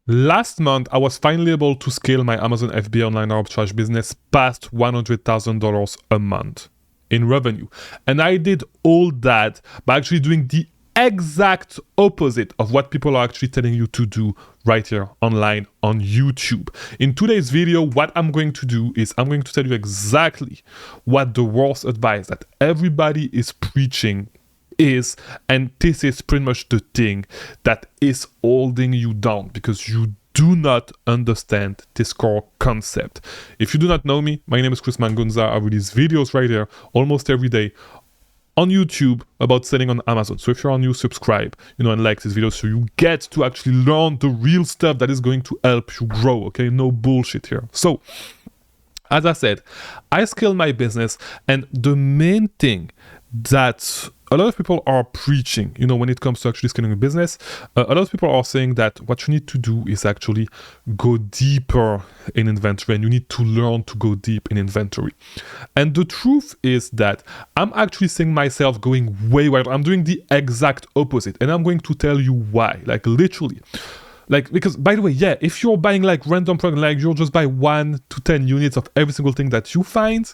Last month, I was finally able to scale my Amazon FBA online arbitrage business past $100,000 a month in revenue. And I did all that by actually doing the exact opposite of what people are actually telling you to do right here online on YouTube. In today's video, what I'm going to do is I'm going to tell you exactly what the worst advice that everybody is preaching is, and this is pretty much the thing that is holding you down because you do not understand this core concept. If you do not know me, my name is Chris Mangunza. I release videos right here almost every day on YouTube about selling on Amazon. So if you're new, subscribe, and like this video so you get to actually learn the real stuff that is going to help you grow, okay? No bullshit here. So, as I said, I scale my business, and the main thing that a lot of people are preaching, when it comes to actually scaling a business, a lot of people are saying that what you need to do is actually go deeper in inventory, and you need to learn to go deep in inventory. And the truth is that I'm actually seeing myself going way wider. I'm doing the exact opposite, and I'm going to tell you why, like literally. Because by the way, yeah, if you're buying like random product, like you'll just buy 1 to 10 units of every single thing that you find,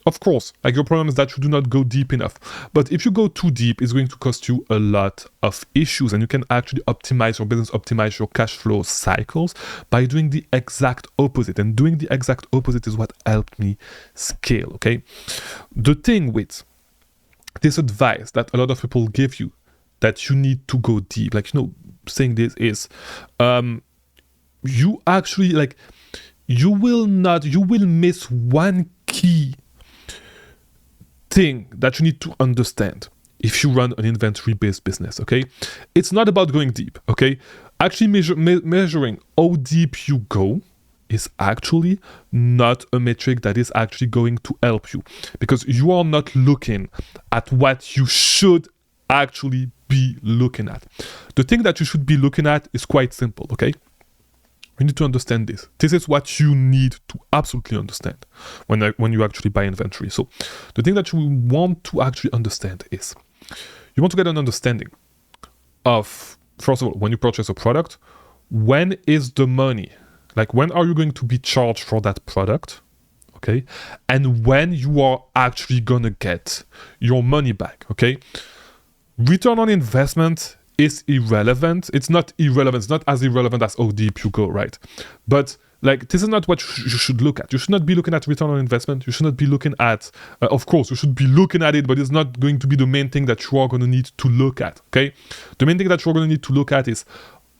of course, like your problem is that you do not go deep enough. But if you go too deep, it's going to cost you a lot of issues, and you can actually optimize your business, optimize your cash flow cycles by doing the exact opposite. And doing the exact opposite is what helped me scale, okay? The thing with this advice that a lot of people give you, that you need to go deep, saying this is you actually you will miss one key thing that you need to understand if you run an inventory based business. Okay, it's not about going deep. Okay, actually measuring how deep you go is actually not a metric that is actually going to help you, because you are not looking at what you should actually be looking at. The thing that you should be looking at is quite simple, okay? You need to understand this. This is what you need to absolutely understand when you actually buy inventory. So the thing that you want to actually understand is you want to get an understanding of, first of all, when you purchase a product, when is the money? Like, when are you going to be charged for that product? Okay? And when you are actually gonna get your money back, okay? Return on investment is irrelevant. It's not irrelevant. It's not as irrelevant as how deep you go, right? But this is not what you should look at. You should not be looking at return on investment. You should not be looking at, of course, you should be looking at it, but it's not going to be the main thing that you are going to need to look at, okay? The main thing that you're going to need to look at is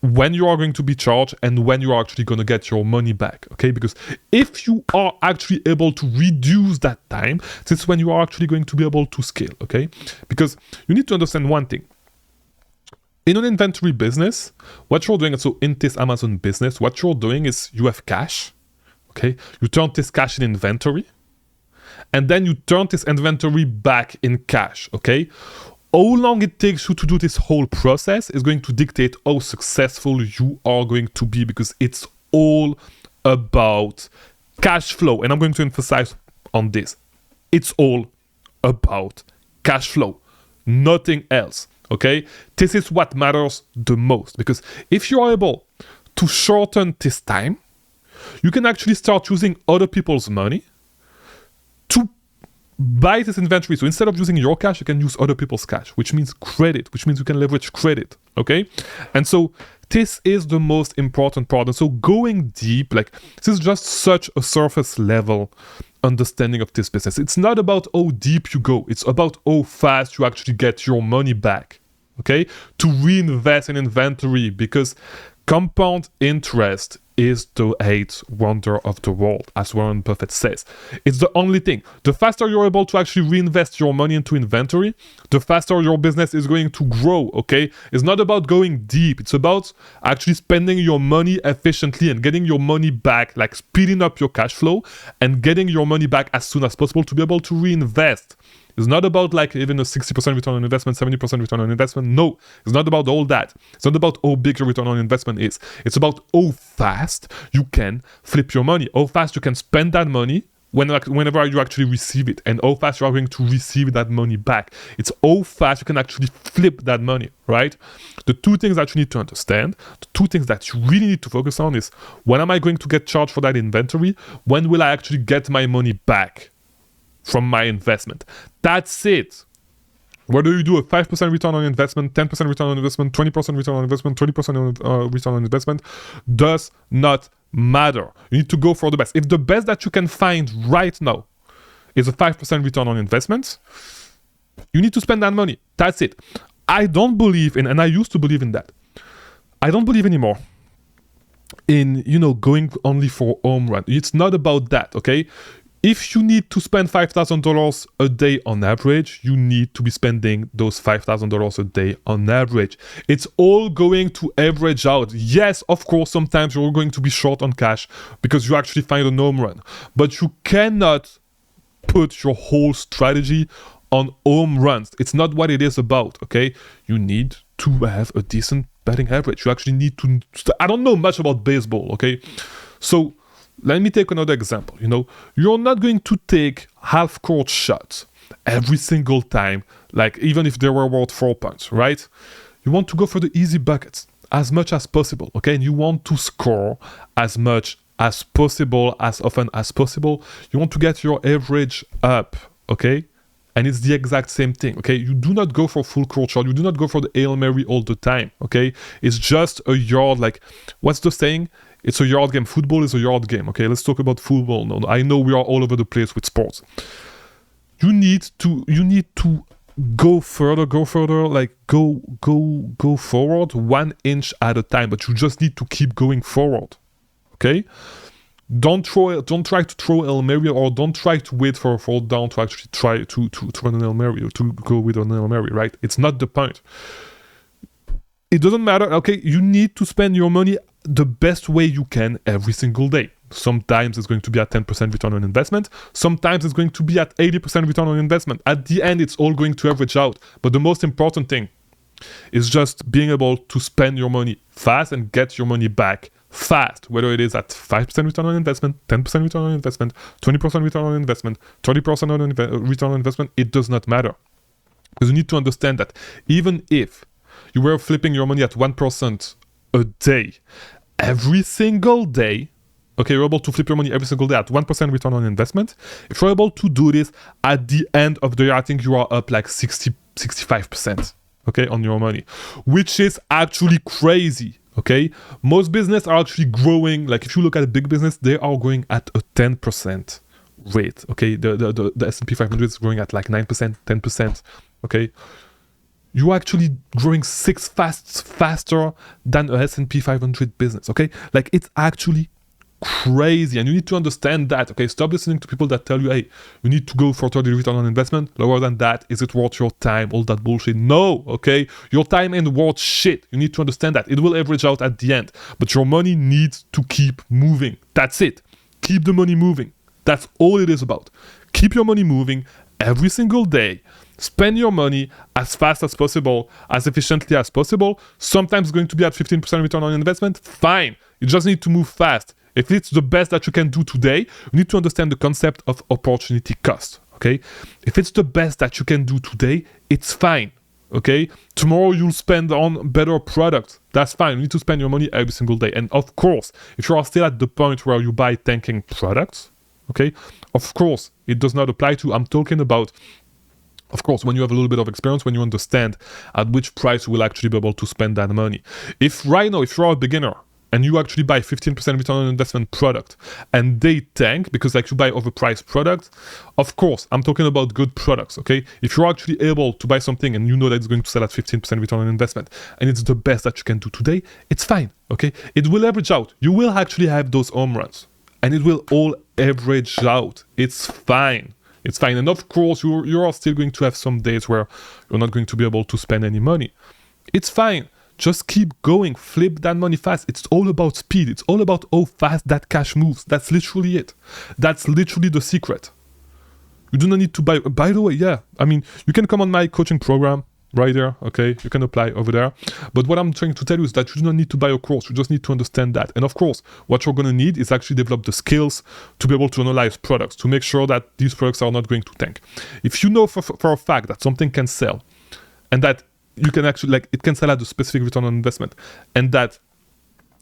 when you are going to be charged and when you are actually going to get your money back, okay? Because if you are actually able to reduce that time, this is when you are actually going to be able to scale, okay? Because you need to understand one thing. In an inventory business, what you're doing, so in this Amazon business, what you're doing is you have cash, okay? You turn this cash in inventory, and then you turn this inventory back in cash, okay? How long it takes you to do this whole process is going to dictate how successful you are going to be, because it's all about cash flow. And I'm going to emphasize on this. It's all about cash flow, nothing else, okay? This is what matters the most, because if you are able to shorten this time, you can actually start using other people's money to buy this inventory. So instead of using your cash, you can use other people's cash, which means credit, which means you can leverage credit, okay? And so this is the most important part. And so going deep, this is just such a surface level understanding of this business. It's not about how deep you go. It's about how fast you actually get your money back, okay? To reinvest in inventory, because compound interest is the eighth wonder of the world, as Warren Buffett says. It's the only thing. The faster you're able to actually reinvest your money into inventory, the faster your business is going to grow, okay? It's not about going deep. It's about actually spending your money efficiently and getting your money back, speeding up your cash flow and getting your money back as soon as possible to be able to reinvest. It's not about even a 60% return on investment, 70% return on investment. No, it's not about all that. It's not about how big your return on investment is. It's about how fast you can flip your money, how fast you can spend that money, whenever you actually receive it, and how fast you are going to receive that money back. It's how fast you can actually flip that money, right? The two things that you need to understand, the two things that you really need to focus on is, when am I going to get charged for that inventory? When will I actually get my money back from my investment? That's it. Whether you do a 5% return on investment, 10% return on investment, 20% return on investment, 20% return on investment, does not matter. You need to go for the best. If the best that you can find right now is a 5% return on investment, you need to spend that money. That's it. I don't believe in, and I used to believe in that. I don't believe anymore in, going only for home run. It's not about that, okay? If you need to spend $5,000 a day on average, you need to be spending those $5,000 a day on average. It's all going to average out. Yes, of course, sometimes you're going to be short on cash because you actually find a home run. But you cannot put your whole strategy on home runs. It's not what it is about, okay? You need to have a decent batting average. You actually need to... I don't know much about baseball, okay? So... let me take another example. You're not going to take half-court shots every single time, like even if they were worth 4 points, right? You want to go for the easy buckets as much as possible, okay? And you want to score as much as possible, as often as possible. You want to get your average up, okay? And it's the exact same thing, okay? You do not go for full court shot. You do not go for the Hail Mary all the time, okay? It's just a yard, like, what's the saying? It's a yard game. Football is a yard game, okay? Let's talk about football now. I know we are all over the place with sports. You need to go further, like go forward 1 inch at a time, but you just need to keep going forward, okay? Don't try to throw Hail Mary, or don't try to wait for a fall down to actually try to run an Hail Mary, or to go with an Hail Mary, right? It's not the point. It doesn't matter, okay? You need to spend your money the best way you can every single day. Sometimes it's going to be at 10% return on investment. Sometimes it's going to be at 80% return on investment. At the end, it's all going to average out. But the most important thing is just being able to spend your money fast and get your money back fast, whether it is at 5% return on investment, 10% return on investment, 20% return on investment, 30% return on investment. It does not matter. Because you need to understand that even if you were flipping your money at 1% a day, every single day, okay, you're able to flip your money every single day at 1% return on investment. If you're able to do this at the end of the year, I think you are up like 65%, okay, on your money, which is actually crazy, okay? Most business are actually growing. Like if you look at a big business, they are growing at a 10% rate, okay? The S&P 500 is growing at like 9%, 10%, okay? You're actually growing faster than a S&P 500 business, okay? Like, it's actually crazy, and you need to understand that, okay? Stop listening to people that tell you, hey, you need to go for 30 return on investment. Lower than that, is it worth your time? All that bullshit. No, okay? Your time ain't worth shit. You need to understand that. It will average out at the end, but your money needs to keep moving. That's it. Keep the money moving. That's all it is about. Keep your money moving every single day. Spend your money as fast as possible, as efficiently as possible. Sometimes it's going to be at 15% return on investment. Fine. You just need to move fast. If it's the best that you can do today, you need to understand the concept of opportunity cost, okay? If it's the best that you can do today, it's fine, okay? Tomorrow you'll spend on better products. That's fine. You need to spend your money every single day. And of course, if you are still at the point where you buy tanking products, okay, of course, it does not apply to, I'm talking about, of course, when you have a little bit of experience, when you understand at which price you will actually be able to spend that money. If right now, if you're a beginner and you actually buy 15% return on investment product and they tank because like you buy overpriced products, of course, I'm talking about good products, okay? If you're actually able to buy something and you know that it's going to sell at 15% return on investment and it's the best that you can do today, it's fine, okay? It will average out. You will actually have those home runs and it will all average out. It's fine. It's fine. And of course, you are still going to have some days where you're not going to be able to spend any money. It's fine. Just keep going. Flip that money fast. It's all about speed. It's all about how fast that cash moves. That's literally it. That's literally the secret. You do not need to buy. By the way, yeah. I mean, you can come on my coaching program. right there, okay? You can apply over there. But what I'm trying to tell you is that you do not need to buy a course. You just need to understand that. And of course, what you're going to need is actually develop the skills to be able to analyze products, to make sure that these products are not going to tank. If you know for a fact that something can sell and that you can actually, like, it can sell at a specific return on investment, and that,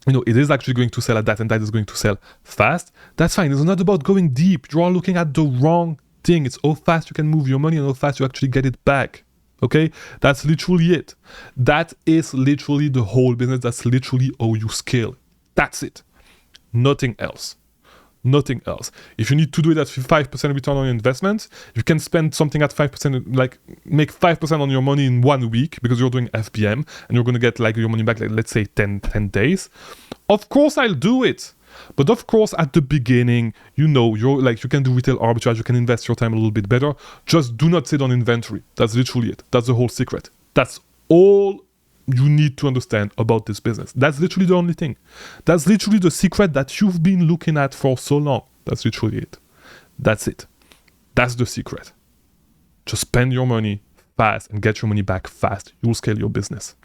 you know, it is actually going to sell at that, and that is going to sell fast, that's fine. It's not about going deep. You are looking at the wrong thing. It's how fast you can move your money and how fast you actually get it back. Okay, that's literally it. That is literally the whole business. That's literally how you scale. That's it. Nothing else. Nothing else. If you need to do it at 5% return on your investment, you can spend something at 5%, like make 5% on your money in 1 week because you're doing FBM and you're going to get like your money back, like, let's say 10 days. Of course, I'll do it. But of course, at the beginning, you know, you're like, you can do retail arbitrage, you can invest your time a little bit better. Just do not sit on inventory. That's literally it. That's the whole secret. That's all you need to understand about this business. That's literally the only thing. That's literally the secret that you've been looking at for so long. That's literally it. That's it. That's the secret. Just spend your money fast and get your money back fast. You'll scale your business.